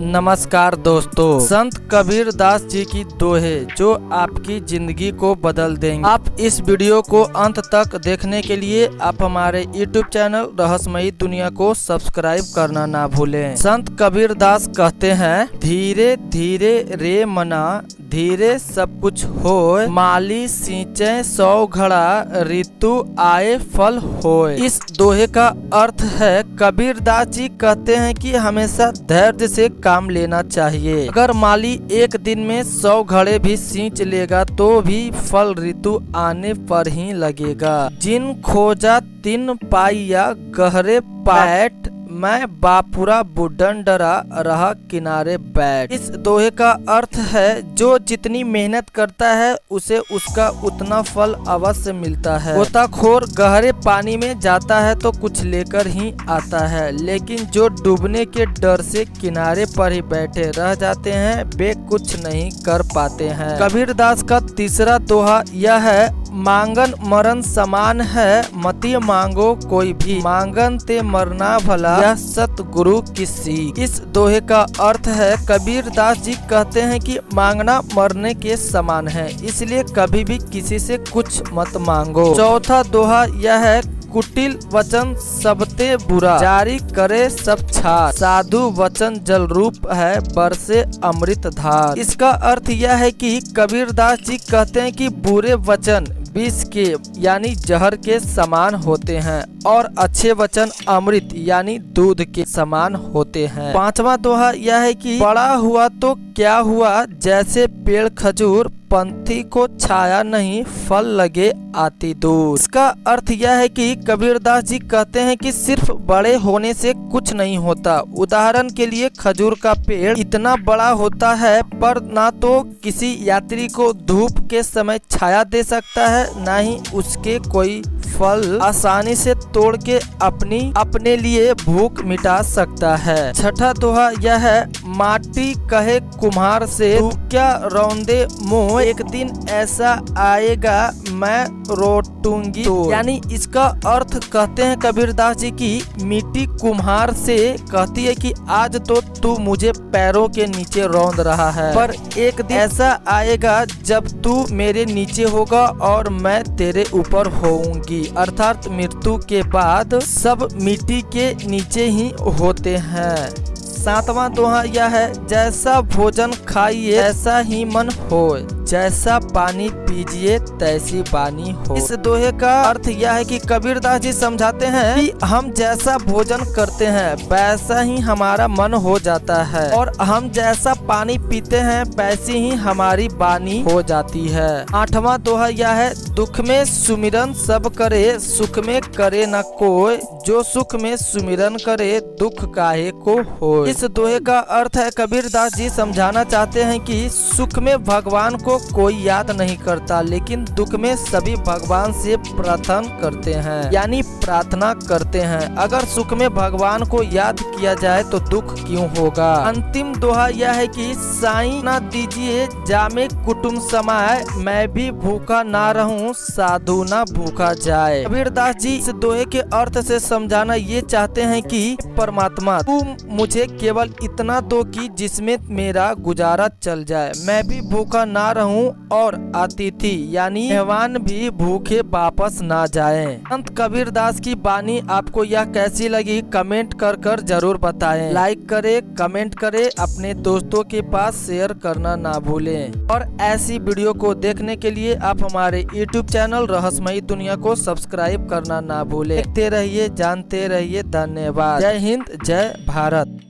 नमस्कार दोस्तों, संत कबीर दास जी की दोहे जो आपकी जिंदगी को बदल देंगे। आप इस वीडियो को अंत तक देखने के लिए आप हमारे YouTube चैनल रहस्यमयी दुनिया को सब्सक्राइब करना ना भूलें। संत कबीर दास कहते हैं, धीरे धीरे रे मना धीरे सब कुछ होए, माली सींचे 100 घड़ा ऋतु आए फल होए। इस दोहे का अर्थ है, कबीर दास जी कहते हैं कि हमेशा धैर्य से काम लेना चाहिए। अगर माली एक दिन में 100 घड़े भी सींच लेगा तो भी फल ऋतु आने पर ही लगेगा। जिन खोजा तिन पाइया गहरे पैठ, मैं बापुरा बुढ़न डरा रहा किनारे बैठ। इस दोहे का अर्थ है, जो जितनी मेहनत करता है उसे उसका उतना फल अवश्य मिलता है। गोताखोर गहरे पानी में जाता है तो कुछ लेकर ही आता है, लेकिन जो डूबने के डर से किनारे पर ही बैठे रह जाते हैं वे कुछ नहीं कर पाते हैं। कबीर दास का तीसरा दोहा यह है, मांगन मरण समान है, मति मांगो कोई भी, मांगन ते मरना भला यह सतगुरु की सीख। इस दोहे का अर्थ है, कबीर दास जी कहते हैं कि मांगना मरने के समान है, इसलिए कभी भी किसी से कुछ मत मांगो। चौथा दोहा यह है, कुटिल वचन सबते बुरा, जारी करे सब छार, साधु वचन जल रूप है, बरसे अमृत धार। इसका अर्थ यह है कि कबीर दास जी कहते हैं कि बुरे वचन विष के यानी जहर के समान होते हैं और अच्छे वचन अमृत यानी दूध के समान होते हैं। पांचवा दोहा यह है कि बड़ा हुआ तो क्या हुआ, जैसे पेड़ खजूर, पंथी को छाया नहीं, फल लगे आती दूर। इसका अर्थ यह है कि कबीर दास जी कहते हैं कि सिर्फ बड़े होने से कुछ नहीं होता। उदाहरण के लिए खजूर का पेड़ इतना बड़ा होता है पर ना तो किसी यात्री को धूप के समय छाया दे सकता है, ना ही उसके कोई फल आसानी से तोड़ के अपने लिए भूख मिटा सकता है। छठा दोहा यह है, माटी कहे कुम्हार से, तू क्या रौंदे मुँह, एक दिन ऐसा आएगा मैं रोटूंगी तो। यानी इसका अर्थ कहते हैं कबीर दास जी की मिट्टी कुम्हार से कहती है कि आज तो तू मुझे पैरों के नीचे रौंद रहा है, पर एक दिन ऐसा आएगा जब तू मेरे नीचे होगा और मैं तेरे ऊपर होऊंगी। अर्थात मृत्यु के बाद सब मिट्टी के नीचे ही होते हैं। सातवां दोहा यह है, जैसा भोजन खाइए ऐसा ही मन होए, जैसा पानी पीजिए तैसी वाणी हो। इस दोहे का अर्थ यह है कि कबीर दास जी समझाते हैं कि हम जैसा भोजन करते हैं वैसा ही हमारा मन हो जाता है, और हम जैसा पानी पीते हैं वैसी ही हमारी वाणी हो जाती है। आठवां दोहा यह है, दुख में सुमिरन सब करे, सुख में करे न कोई, जो सुख में सुमिरन करे दुख काहे को होए। इस दोहे का अर्थ है, कबीर दास जी समझाना चाहते हैं कि सुख में भगवान को कोई याद नहीं करता, लेकिन दुख में सभी भगवान से प्रार्थना करते हैं, यानी प्रार्थना करते हैं। अगर सुख में भगवान को याद किया जाए तो दुख क्यों होगा। अंतिम दोहा यह है कि साईं ना दीजिए जामे कुटुम समाए, मैं भी भूखा ना रहूं साधु ना भूखा जाए। कबीर दास जी इस दोहे के अर्थ से समझाना ये चाहते हैं कि परमात्मा तू मुझे केवल इतना दो कि जिसमें मेरा गुजारा चल जाए, मैं भी भूखा ना रहूं और अतिथि यानी मेहमान भी भूखे वापस ना जाएं। संत कबीर दास की वाणी आपको यह कैसी लगी कमेंट कर जरूर बताएं। लाइक करें, कमेंट करें, अपने दोस्तों के पास शेयर करना ना भूलें। और ऐसी वीडियो को देखने के लिए आप हमारे YouTube चैनल रहस्यमयी दुनिया को सब्सक्राइब करना ना भूलें। देखते रहिए, जानते रहिए। धन्यवाद। जय हिंद, जय भारत।